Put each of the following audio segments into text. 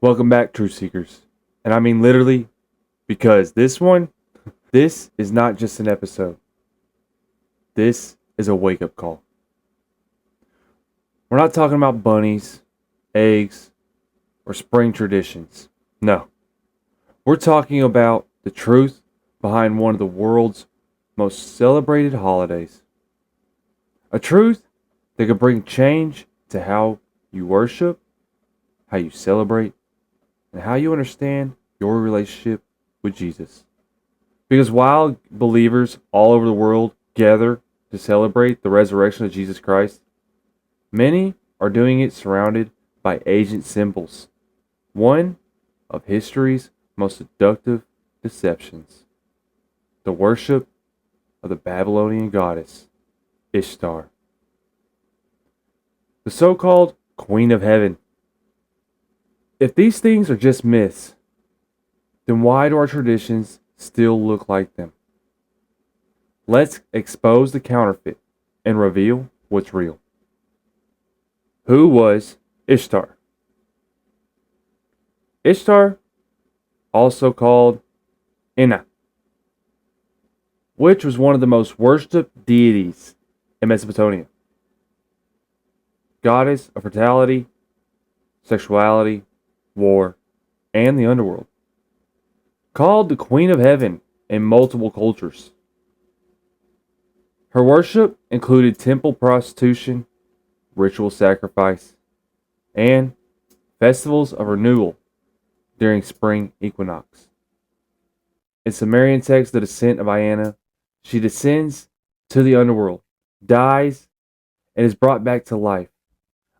Welcome back, Truth Seekers. And I mean literally, because this is not just an episode. This is a wake up call. We're not talking about bunnies, eggs, or spring traditions. No. We're talking about the truth behind one of the world's most celebrated holidays. A truth that could bring change to how you worship, how you celebrate, and how you understand your relationship with Jesus. Because while believers all over the world gather to celebrate the resurrection of Jesus Christ, many are doing it surrounded by ancient symbols, one of history's most seductive deceptions, the worship of the Babylonian goddess, Ishtar, the so-called Queen of Heaven. If these things are just myths, then why do our traditions still look like them? Let's expose the counterfeit and reveal what's real. Who was Ishtar? Ishtar, also called Inna, which was one of the most worshipped deities in Mesopotamia. Goddess of fertility, sexuality, war, and the underworld. Called the Queen of Heaven in multiple cultures. Her worship included temple prostitution, ritual sacrifice, and festivals of renewal during spring equinox. In Sumerian text, The Descent of Inanna, she descends to the underworld, dies, and is brought back to life.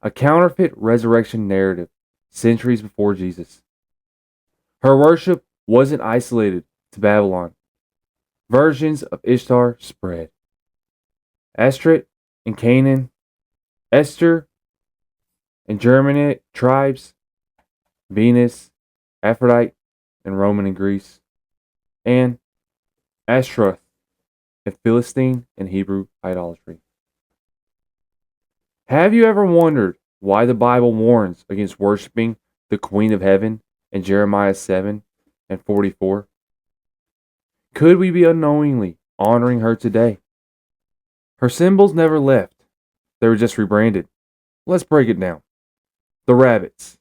A counterfeit resurrection narrative centuries before Jesus. Her worship wasn't isolated to Babylon. Versions of Ishtar spread. Astrid in Canaan, Esther in Germanic tribes, Venus, Aphrodite in Roman and Greece, and Ashtaroth in Philistine and Hebrew idolatry. Have you ever wondered why the Bible warns against worshiping the Queen of Heaven in Jeremiah 7 and 44? Could we be unknowingly honoring her today? Her symbols never left. They were just rebranded. Let's break it down. The rabbits.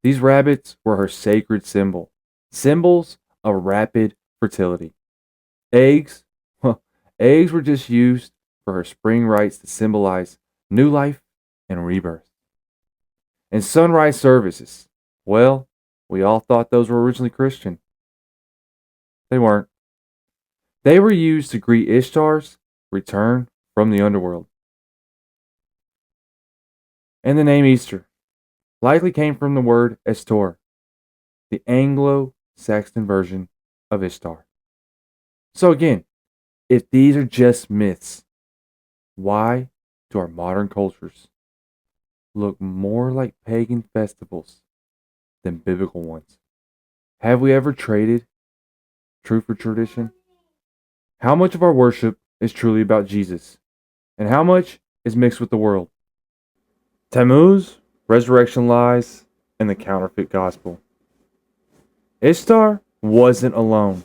These rabbits were her sacred symbol. Symbols of rapid fertility. Eggs. Eggs were just used for her spring rites to symbolize new life and rebirth. And sunrise services. Well, we all thought those were originally Christian. They weren't. They were used to greet Ishtar's return from the underworld. And the name Easter likely came from the word Estor, the Anglo-Saxon version of Ishtar. So again, if these are just myths, why do our modern cultures look more like pagan festivals than biblical ones? Have we ever traded truth for tradition? How much of our worship is truly about Jesus? And how much is mixed with the world? Tammuz, resurrection lies, and the counterfeit gospel. Ishtar wasn't alone.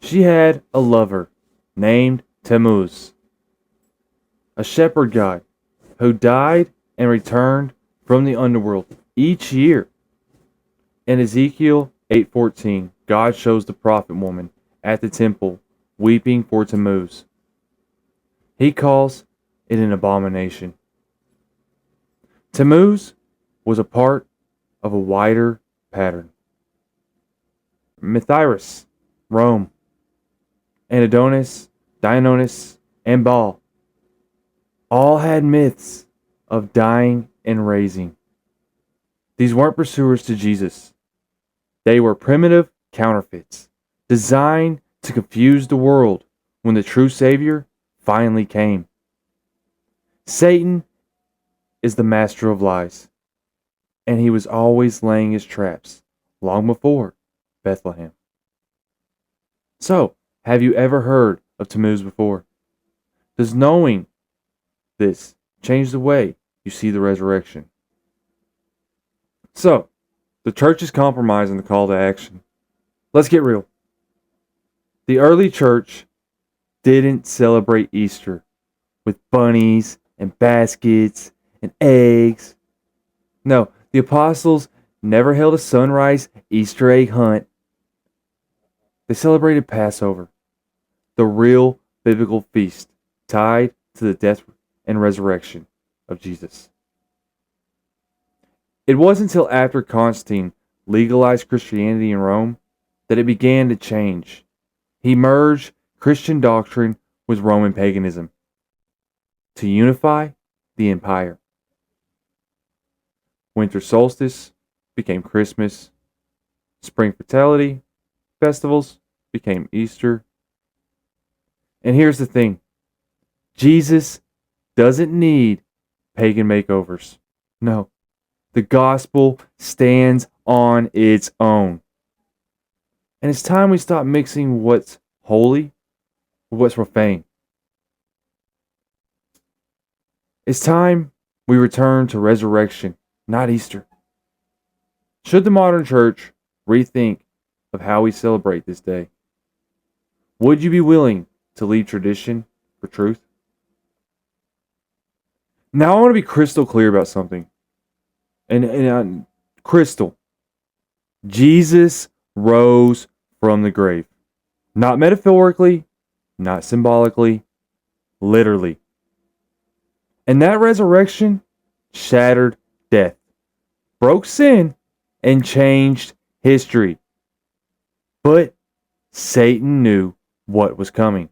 She had a lover named Tammuz, a shepherd god who died and returned from the underworld each year. In Ezekiel 8:14, God shows the prophet woman at the temple weeping for Tammuz. He calls it an abomination. Tammuz was a part of a wider pattern. Mithras, Rome, and Adonis, Dionysus, and Baal all had myths of dying and raising. These weren't pursuers to Jesus. They were primitive counterfeits, designed to confuse the world when the true Savior finally came. Satan is the master of lies, and he was always laying his traps long before Bethlehem. So, have you ever heard of Tammuz before? Does knowing this change the way you see the resurrection? So, The church is compromising the call to action. Let's get real. The early church didn't celebrate Easter with bunnies and baskets and eggs. No, the apostles never held a sunrise Easter egg hunt. They celebrated Passover, the real biblical feast tied to the death and resurrection of Jesus. It wasn't until after Constantine legalized Christianity in Rome that it began to change. He merged Christian doctrine with Roman paganism to unify the empire. Winter solstice became Christmas. Spring fertility festivals became Easter. And here's the thing. Jesus doesn't need pagan makeovers. No. The gospel stands on its own. And it's time we stop mixing what's holy with what's profane. It's time we return to resurrection, not Easter. Should the modern church rethink of how we celebrate this day? Would you be willing to leave tradition for truth? Now I want to be crystal clear about something. And crystal. Jesus rose from the grave. Not metaphorically, not symbolically, literally. And that resurrection shattered death, broke sin, and changed history. But Satan knew what was coming.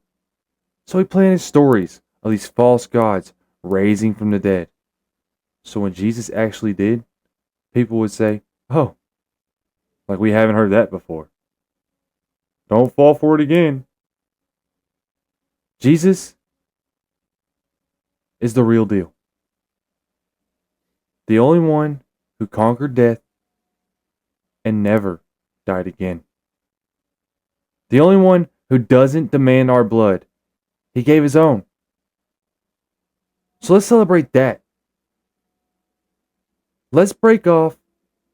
So he planted stories of these false gods raising from the dead. So when Jesus actually did, people would say, oh, like we haven't heard that before. Don't fall for it again. Jesus is the real deal. The only one who conquered death and never died again. The only one who doesn't demand our blood. He gave his own. So let's celebrate that. Let's break off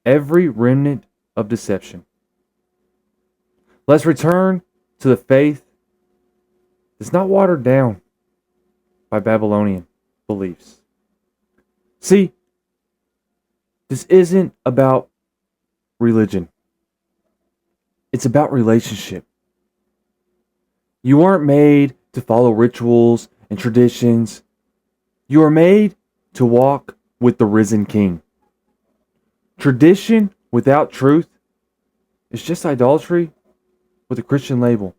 every remnant of deception. Let's return to the faith that's not watered down by Babylonian beliefs. See, this isn't about religion. It's about relationship. You aren't made to follow rituals and traditions. You are made to walk with the risen King. Tradition without truth is just idolatry with a Christian label.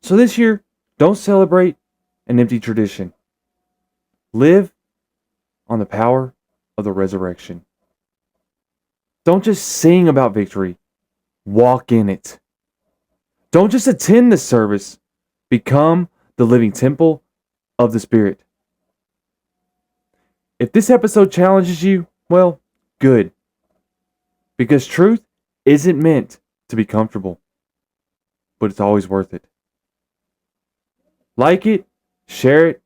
So this year, don't celebrate an empty tradition. Live on the power of the resurrection. Don't just sing about victory. Walk in it. Don't just attend the service. Become the living temple of the Spirit. If this episode challenges you, well, good. Because truth isn't meant to be comfortable, but it's always worth it. Like it, share it,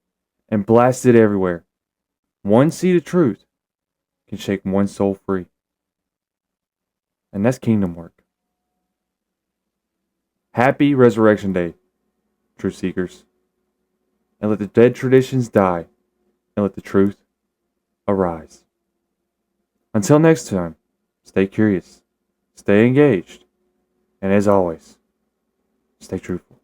and blast it everywhere. One seed of truth can shake one soul free. And that's kingdom work. Happy Resurrection Day, truth seekers. And let the dead traditions die, and let the truth arise. Until next time, stay curious, stay engaged, and as always, stay truthful.